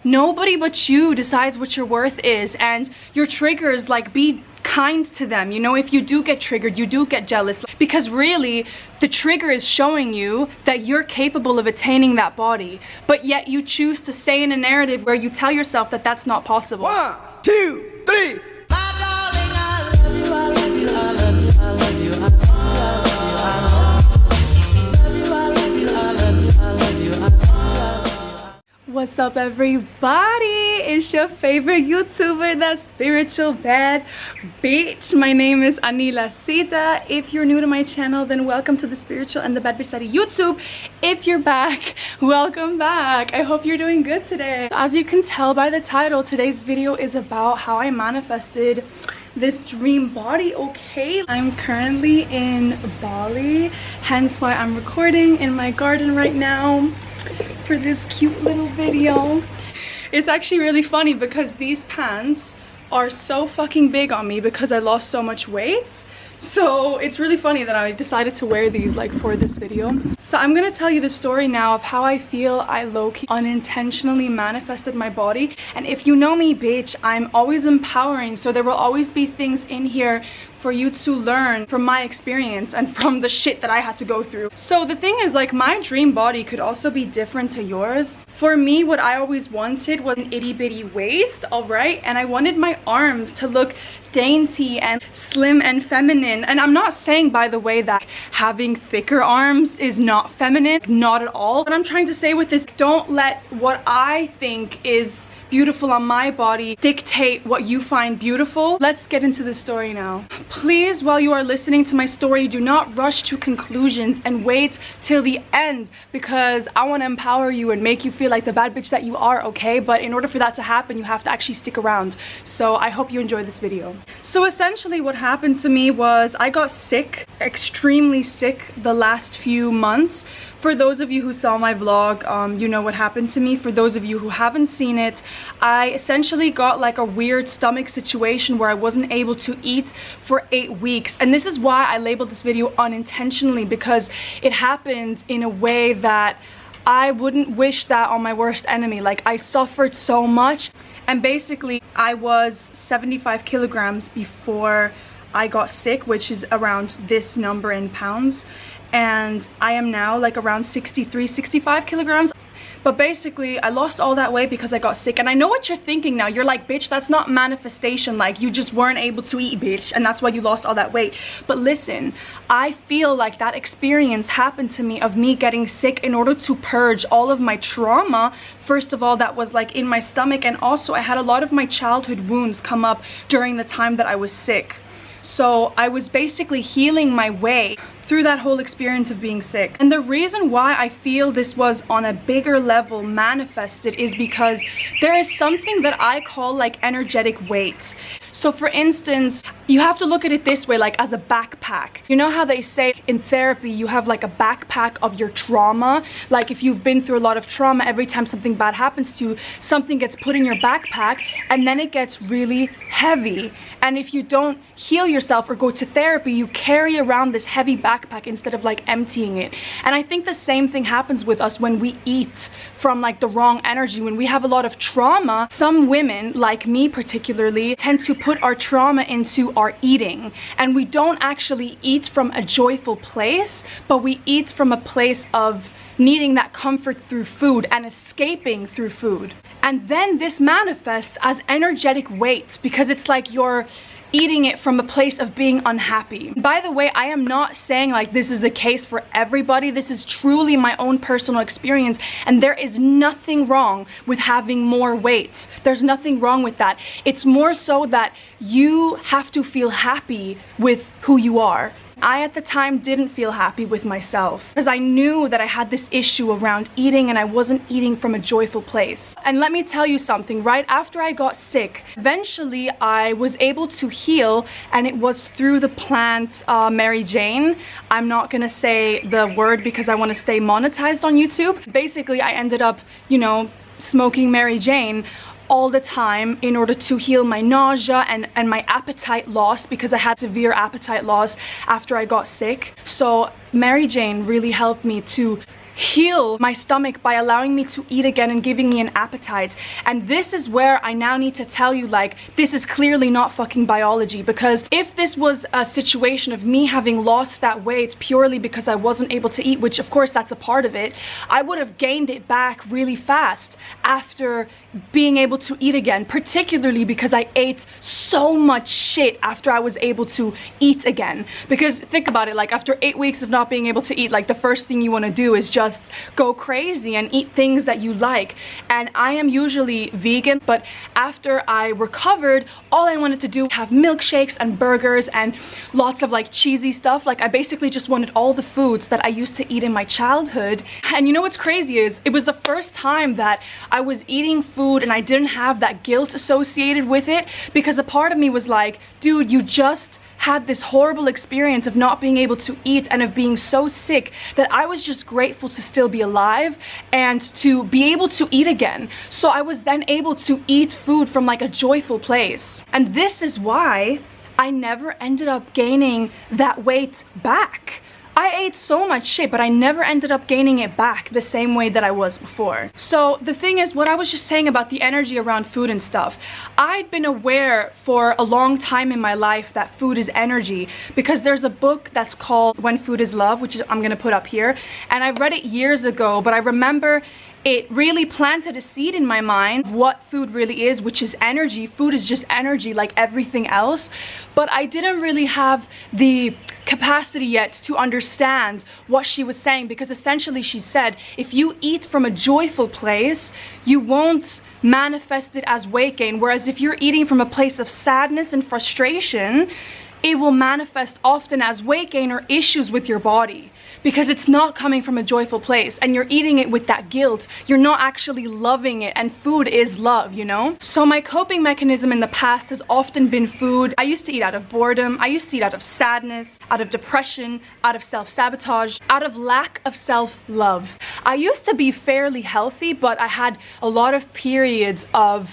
nobody but you decides what your worth is, and your triggers, like, be kind to them. You know, if you do get triggered, you do get jealous, because really the trigger is showing you that you're capable of attaining that body, but yet you choose to stay in a narrative where you tell yourself that that's not possible. 1, 2, 3. What's up, everybody? It's your favorite YouTuber, the spiritual bad bitch. My name is Anila Sita. If you're new to my channel, then welcome to the spiritual and the bad bitch side of YouTube. If you're back, welcome back. I hope you're doing good today. As you can tell by the title, today's video is about how I manifested this dream body. Okay, I'm currently in Bali, hence why I'm recording in my garden right now for this cute little video. It's actually really funny because these pants are so fucking big on me because I lost so much weight. So it's really funny that I decided to wear these like for this video. So I'm gonna tell you the story now of how I feel I low-key unintentionally manifested my body. And if you know me, bitch, I'm always empowering, so there will always be things in here for you to learn from my experience and from the shit that I had to go through. So the thing is, like, my dream body could also be different to yours. For me, what I always wanted was an itty bitty waist, alright? And I wanted my arms to look dainty and slim and feminine. And I'm not saying, by the way, that having thicker arms is not feminine, not at all. What I'm trying to say with this, don't let what I think is beautiful on my body dictate what you find beautiful. Let's get into the story now. Please, while you are listening to my story, do not rush to conclusions and wait till the end, because I want to empower you and make you feel like the bad bitch that you are, okay? But in order for that to happen, you have to actually stick around. So I hope you enjoy this video. So essentially what happened to me was I got sick, extremely sick, the last few months. For those of you who saw my vlog, you know what happened to me. For those of you who haven't seen it, I essentially got like a weird stomach situation where I wasn't able to eat for 8 weeks. And this is why I labeled this video unintentionally, because it happened in a way that I wouldn't wish that on my worst enemy. Like, I suffered so much. And basically, I was 75 kilograms before I got sick, which is around this number in pounds. And I am now like around 63, 65 kilograms. But basically, I lost all that weight because I got sick. And I know what you're thinking now. You're like, bitch, that's not manifestation. Like, you just weren't able to eat, bitch, and that's why you lost all that weight. But listen, I feel like that experience happened to me of me getting sick in order to purge all of my trauma. First of all, that was like in my stomach. And also, I had a lot of my childhood wounds come up during the time that I was sick. So I was basically healing my way through that whole experience of being sick. And the reason why I feel this was on a bigger level manifested is because there is something that I call like energetic weight. So for instance, you have to look at it this way, like as a backpack. You know how they say in therapy you have like a backpack of your trauma? Like if you've been through a lot of trauma, every time something bad happens to you, something gets put in your backpack and then it gets really heavy. And if you don't heal yourself or go to therapy, you carry around this heavy backpack instead of like emptying it. And I think the same thing happens with us when we eat from like the wrong energy. When we have a lot of trauma, some women, like me particularly, tend to put our trauma into our eating. And we don't actually eat from a joyful place, but we eat from a place of needing that comfort through food and escaping through food. And then this manifests as energetic weight because it's like you're eating it from a place of being unhappy. By the way, I am not saying like this is the case for everybody. This is truly my own personal experience, and there is nothing wrong with having more weight. There's nothing wrong with that. It's more so that you have to feel happy with who you are. I at the time didn't feel happy with myself because I knew that I had this issue around eating and I wasn't eating from a joyful place. And let me tell you something, right after I got sick, eventually I was able to heal, and it was through the plant Mary Jane. I'm not gonna say the word because I want to stay monetized on YouTube. Basically, I ended up, you know, smoking Mary Jane all the time in order to heal my nausea and my appetite loss, because I had severe appetite loss after I got sick. So Mary Jane really helped me to heal my stomach by allowing me to eat again and giving me an appetite. And this is where I now need to tell you, like, this is clearly not fucking biology, because if this was a situation of me having lost that weight purely because I wasn't able to eat, which of course that's a part of it, I would have gained it back really fast after being able to eat again, particularly because I ate so much shit after I was able to eat again. Because think about it, like after 8 weeks of not being able to eat, like the first thing you want to do is just go crazy and eat things that you like. And I am usually vegan, but after I recovered, all I wanted to do was have milkshakes and burgers and lots of like cheesy stuff. Like I basically just wanted all the foods that I used to eat in my childhood. And you know what's crazy is it was the first time that I was eating food and I didn't have that guilt associated with it, because a part of me was like, dude, you just had this horrible experience of not being able to eat and of being so sick that I was just grateful to still be alive and to be able to eat again. So I was then able to eat food from like a joyful place. And this is why I never ended up gaining that weight back. I ate so much shit, but I never ended up gaining it back the same way that I was before. So the thing is, what I was just saying about the energy around food and stuff, I'd been aware for a long time in my life that food is energy, because there's a book that's called When Food is Love, which I'm gonna put up here, and I read it years ago, but I remember it really planted a seed in my mind what food really is, which is energy. Food is just energy like everything else. But I didn't really have the capacity yet to understand what she was saying, because essentially she said, if you eat from a joyful place, you won't manifest it as weight gain. Whereas if you're eating from a place of sadness and frustration, it will manifest often as weight gain or issues with your body, because it's not coming from a joyful place and you're eating it with that guilt. You're not actually loving it, and food is love, you know? So my coping mechanism in the past has often been food. I used to eat out of boredom. I used to eat out of sadness, out of depression, out of self-sabotage, out of lack of self-love. I used to be fairly healthy, but I had a lot of periods of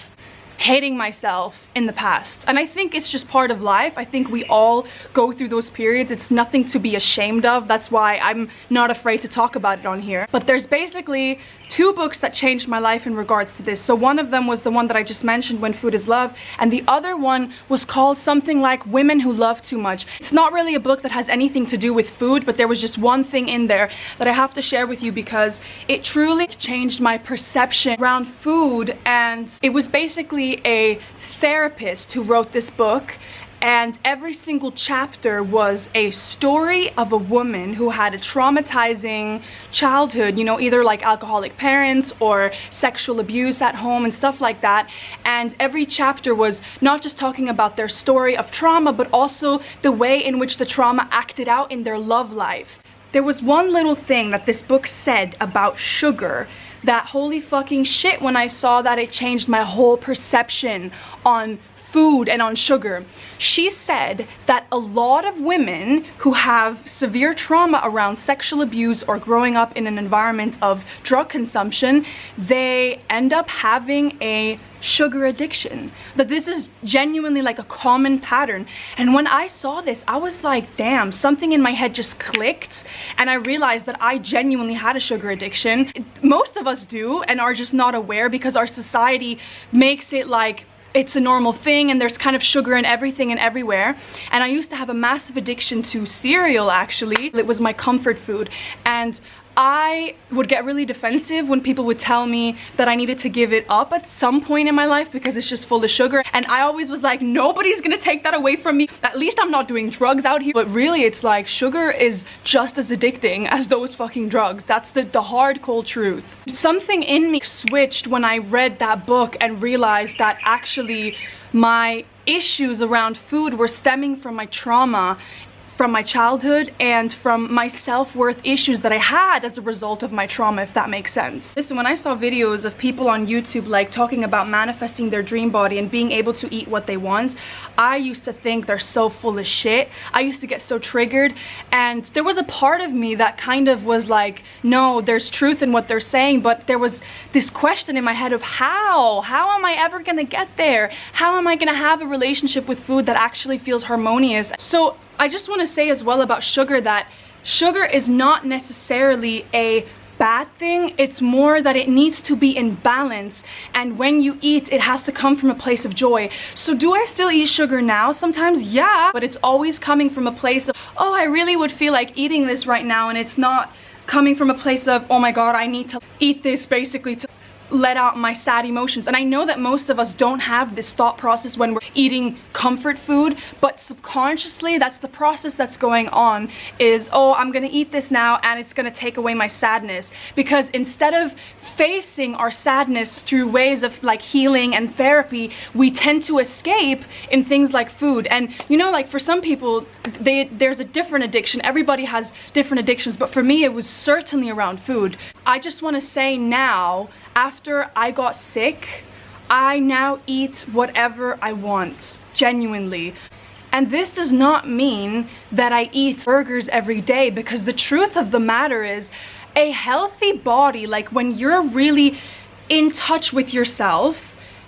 hating myself in the past, and I think it's just part of life. I think we all go through those periods. It's nothing to be ashamed of. That's why I'm not afraid to talk about it on here. But there's basically 2 books that changed my life in regards to this. So one of them was the one that I just mentioned, When Food is Love, and the other one was called something like Women Who Love Too Much. It's not really a book that has anything to do with food, but there was just one thing in there that I have to share with you because it truly changed my perception around food. And it was basically a therapist who wrote this book, and every single chapter was a story of a woman who had a traumatizing childhood, you know, either like alcoholic parents or sexual abuse at home and stuff like that. And every chapter was not just talking about their story of trauma, but also the way in which the trauma acted out in their love life. There was one little thing that this book said about sugar that, holy fucking shit, when I saw that, it changed my whole perception on food and on sugar. She said that a lot of women who have severe trauma around sexual abuse or growing up in an environment of drug consumption, they end up having a sugar addiction. That this is genuinely like a common pattern. And when I saw this, I was like, damn, something in my head just clicked, and I realized that I genuinely had a sugar addiction. Most of us do and are just not aware, because our society makes it like it's a normal thing and there's kind of sugar in everything and everywhere. And I used to have a massive addiction to cereal, actually. It was my comfort food, and I would get really defensive when people would tell me that I needed to give it up at some point in my life because it's just full of sugar. And I always was like, nobody's gonna take that away from me. At least I'm not doing drugs out here. But really, it's like sugar is just as addicting as those fucking drugs. That's the hard, cold truth. Something in me switched when I read that book and realized that actually my issues around food were stemming from my trauma from my childhood and from my self-worth issues that I had as a result of my trauma, if that makes sense. Listen, when I saw videos of people on YouTube like talking about manifesting their dream body and being able to eat what they want, I used to think they're so full of shit. I used to get so triggered, and there was a part of me that kind of was like, no, there's truth in what they're saying, but there was this question in my head of how am I ever gonna get there? How am I gonna have a relationship with food that actually feels harmonious? So I just want to say as well about sugar that sugar is not necessarily a bad thing. It's more that it needs to be in balance, and when you eat, it has to come from a place of joy. So do I still eat sugar now? Sometimes, yeah, but it's always coming from a place of, oh, I really would feel like eating this right now, and it's not coming from a place of, oh my god, I need to eat this basically to let out my sad emotions. And I know that most of us don't have this thought process when we're eating comfort food, but subconsciously that's the process that's going on, is, oh, I'm gonna eat this now and it's gonna take away my sadness. Because instead of facing our sadness through ways of like healing and therapy, we tend to escape in things like food. And you know, like for some people, there's a different addiction. Everybody has different addictions, but for me it was certainly around food. I just want to say now, after I got sick, I now eat whatever I want, genuinely. And this does not mean that I eat burgers every day, because the truth of the matter is, a healthy body, like when you're really in touch with yourself,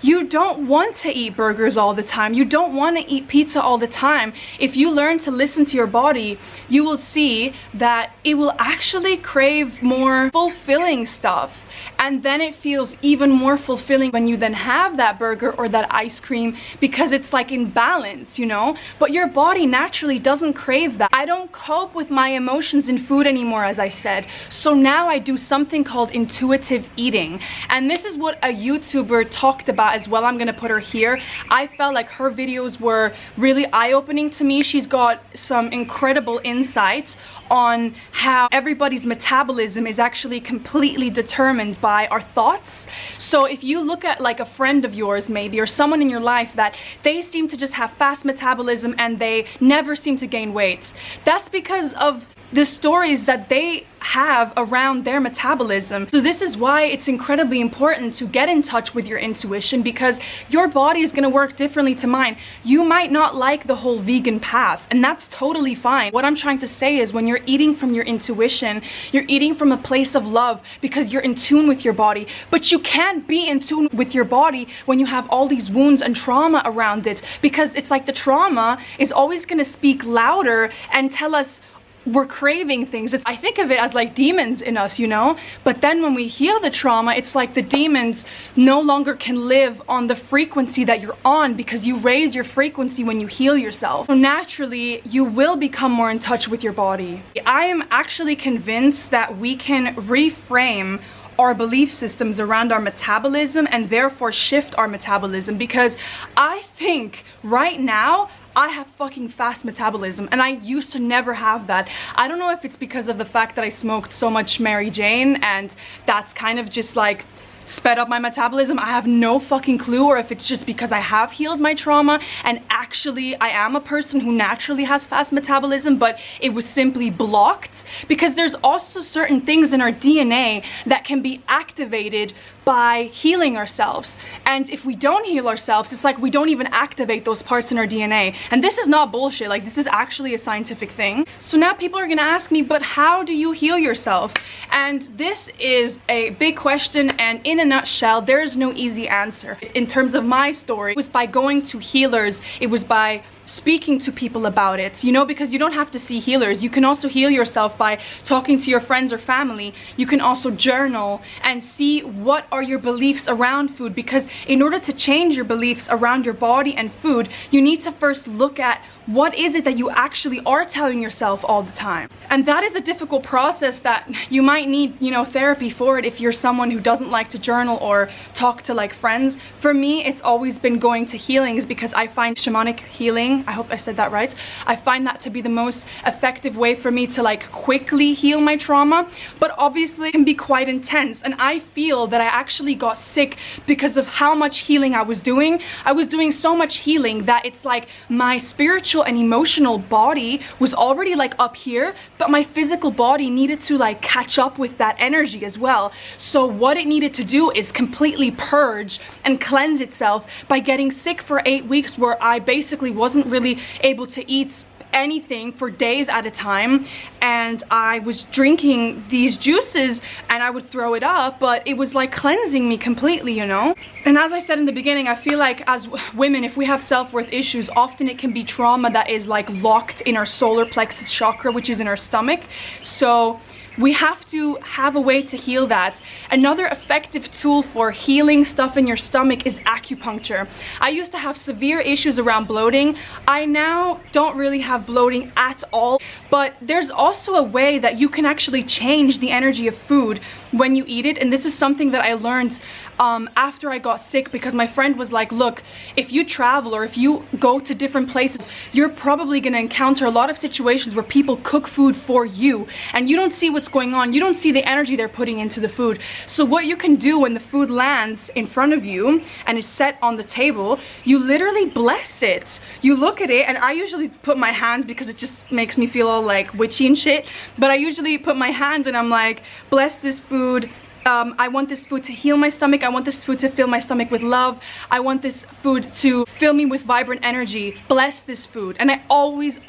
you don't want to eat burgers all the time. You don't want to eat pizza all the time. If you learn to listen to your body, you will see that it will actually crave more fulfilling stuff. And then it feels even more fulfilling when you then have that burger or that ice cream, because it's like in balance, you know? But your body naturally doesn't crave that. I don't cope with my emotions in food anymore, as I said. So now I do something called intuitive eating. And this is what a YouTuber talked about as well. I'm gonna put her here. I felt like her videos were really eye-opening to me. She's got some incredible insights on how everybody's metabolism is actually completely determined by our thoughts. So if you look at like a friend of yours maybe, or someone in your life that they seem to just have fast metabolism and they never seem to gain weight, that's because of the stories that they have around their metabolism. So this is why it's incredibly important to get in touch with your intuition, because your body is going to work differently to mine. You might not like the whole vegan path, and that's totally fine. What I'm trying to say is, when you're eating from your intuition, you're eating from a place of love because you're in tune with your body. But you can't be in tune with your body when you have all these wounds and trauma around it, because it's like the trauma is always going to speak louder and tell us we're craving things. I think of it as like demons in us, you know? But then when we heal the trauma, it's like the demons no longer can live on the frequency that you're on, because you raise your frequency when you heal yourself. So naturally, you will become more in touch with your body. I am actually convinced that we can reframe our belief systems around our metabolism and therefore shift our metabolism, because I think right now I have fucking fast metabolism, and I used to never have that. I don't know if it's because of the fact that I smoked so much Mary Jane and that's kind of just like sped up my metabolism. I have no fucking clue, or if it's just because I have healed my trauma and actually I am a person who naturally has fast metabolism, but it was simply blocked. Because there's also certain things in our DNA that can be activated by healing ourselves, and if we don't heal ourselves, it's like we don't even activate those parts in our DNA. And this is not bullshit, like this is actually a scientific thing. So now people are gonna ask me, but how do you heal yourself? And this is a big question, and in a nutshell, there is no easy answer. In terms of my story, it was by going to healers, it was by speaking to people about it, you know, because you don't have to see healers. You can also heal yourself by talking to your friends or family. You can also journal and see what are your beliefs around food, because in order to change your beliefs around your body and food, you need to first look at what is it that you actually are telling yourself all the time. And that is a difficult process that you might need, you know, therapy for it if you're someone who doesn't like to journal or talk to like friends. For me, it's always been going to healings, because I find shamanic healing, I hope I said that right, I find that to be the most effective way for me to like quickly heal my trauma. But obviously it can be quite intense, and I feel that I actually got sick because of how much healing I was doing. I was doing so much healing that it's like my spiritual and emotional body was already like up here, but my physical body needed to like catch up with that energy as well. So what it needed to do is completely purge and cleanse itself by getting sick for 8 weeks, where I basically wasn't really able to eat anything for days at a time, and I was drinking these juices and I would throw it up, but it was like cleansing me completely, you know? And as I said in the beginning, I feel like as women, if we have self-worth issues, often it can be trauma that is like locked in our solar plexus chakra, which is in our stomach. So we have to have a way to heal that. Another effective tool for healing stuff in your stomach is acupuncture. I used to have severe issues around bloating. I now don't really have bloating at all, but there's also a way that you can actually change the energy of food when you eat it. And this is something that I learned after I got sick, because my friend was like, look, if you travel or if you go to different places, you're probably going to encounter a lot of situations where people cook food for you and you don't see what's going on. You don't see the energy they're putting into the food. So what you can do when the food lands in front of you and is set on the table, you literally bless it. You look at it, and I usually put my hand because it just makes me feel all like witchy and shit, but I usually put my hand and I'm like, bless this food. I want this food to heal my stomach. I want this food to fill my stomach with love. I want this food to fill me with vibrant energy. Bless this food. And I always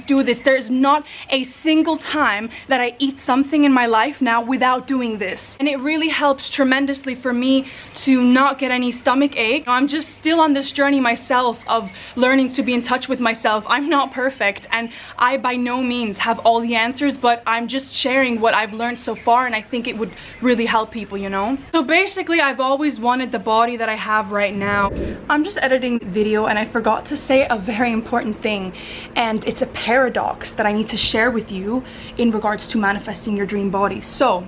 do this. There is not a single time that I eat something in my life now without doing this. And it really helps tremendously for me to not get any stomach ache. I'm just still on this journey myself of learning to be in touch with myself. I'm not perfect, and I by no means have all the answers, but I'm just sharing what I've learned so far, and I think it would really help people, you know? So basically, I've always wanted the body that I have right now. I'm just editing the video and I forgot to say a very important thing, and it's a paradox that I need to share with you in regards to manifesting your dream body. So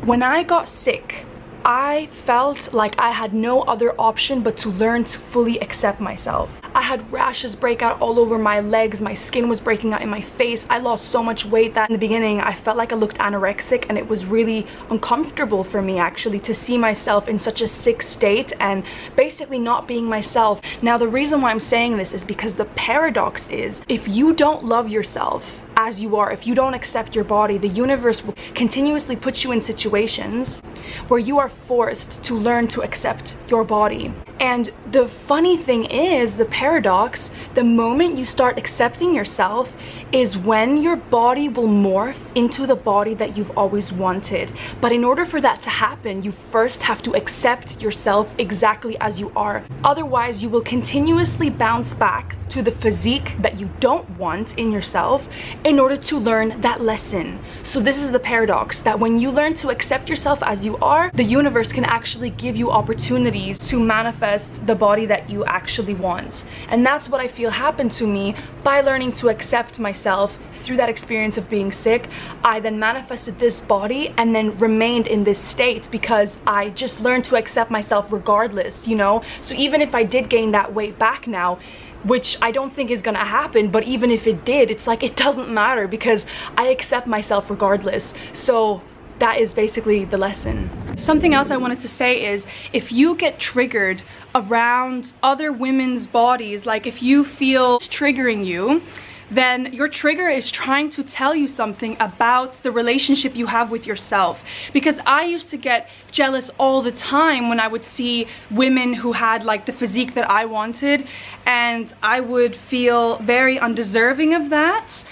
when I got sick, I felt like I had no other option but to learn to fully accept myself. I had rashes break out all over my legs, my skin was breaking out in my face. I lost so much weight that in the beginning I felt like I looked anorexic, and it was really uncomfortable for me actually to see myself in such a sick state and basically not being myself. Now the reason why I'm saying this is because the paradox is, if you don't love yourself as you are, if you don't accept your body, the universe will continuously put you in situations where you are forced to learn to accept your body. And the funny thing is, the paradox, the moment you start accepting yourself is when your body will morph into the body that you've always wanted. But in order for that to happen, you first have to accept yourself exactly as you are. Otherwise, you will continuously bounce back to the physique that you don't want in yourself in order to learn that lesson. So this is the paradox, that when you learn to accept yourself as you are, the universe can actually give you opportunities to manifest the body that you actually want. And that's what I feel happened to me by learning to accept myself through that experience of being sick. I then manifested this body and then remained in this state because I just learned to accept myself regardless, you know? So even if I did gain that weight back now, which I don't think is gonna happen, but even if it did, it's like, it doesn't matter because I accept myself regardless. So that is basically the lesson. Something else I wanted to say is, if you get triggered around other women's bodies, like if you feel it's triggering you, then your trigger is trying to tell you something about the relationship you have with yourself. Because I used to get jealous all the time when I would see women who had like the physique that I wanted, and I would feel very undeserving of that,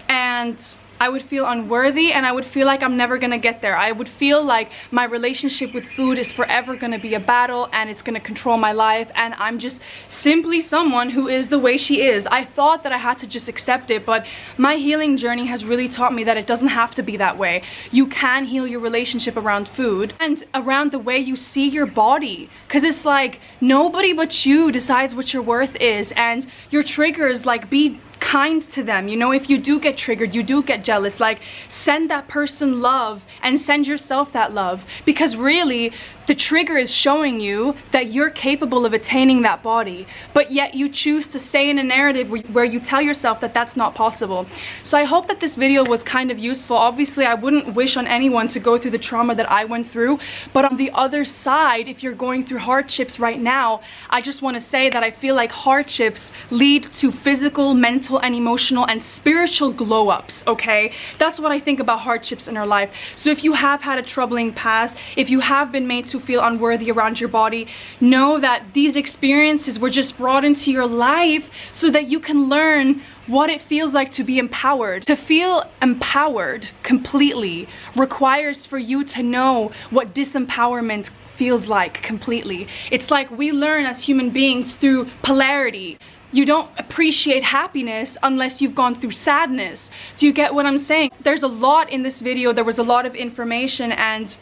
and I would feel unworthy, and I would feel like I'm never gonna get there. I would feel like my relationship with food is forever gonna be a battle and it's gonna control my life, and I'm just simply someone who is the way she is. I thought that I had to just accept it, but my healing journey has really taught me that it doesn't have to be that way. You can heal your relationship around food and around the way you see your body, because it's like nobody but you decides what your worth is, and your triggers, like, be kind to them, you know? If you do get triggered, you do get jealous, like, send that person love and send yourself that love, because really the trigger is showing you that you're capable of attaining that body, but yet you choose to stay in a narrative where you tell yourself that that's not possible. So I hope that this video was kind of useful. Obviously I wouldn't wish on anyone to go through the trauma that I went through, but on the other side, if you're going through hardships right now, I just want to say that I feel like hardships lead to physical, mental, and emotional and spiritual glow-ups, okay? That's what I think about hardships in our life. So if you have had a troubling past, if you have been made to feel unworthy around your body, know that these experiences were just brought into your life so that you can learn what it feels like to be empowered. To feel empowered completely requires for you to know what disempowerment feels like completely. It's like we learn as human beings through polarity. you don't appreciate happiness unless you've gone through sadness. Do you get what I'm saying? There's a lot in this video. There was a lot of information, and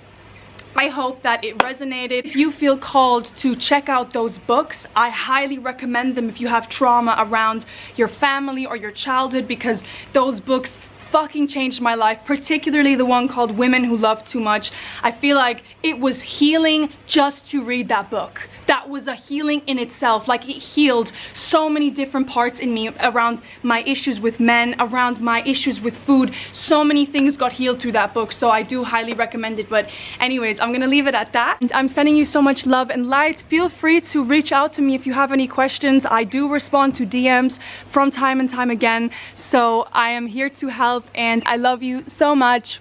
I hope that it resonated. If you feel called to check out those books, I highly recommend them if you have trauma around your family or your childhood, because those books fucking changed my life, particularly the one called Women Who Love Too Much. I feel like it was healing just to read that book. That was a healing in itself. Like, it healed so many different parts in me around my issues with men, around my issues with food. So many things got healed through that book, so I do highly recommend it. But anyways, I'm gonna leave it at that. And I'm sending you so much love and light. Feel free to reach out to me if you have any questions. I do respond to DMs from time and time again, so I am here to help, and I love you so much.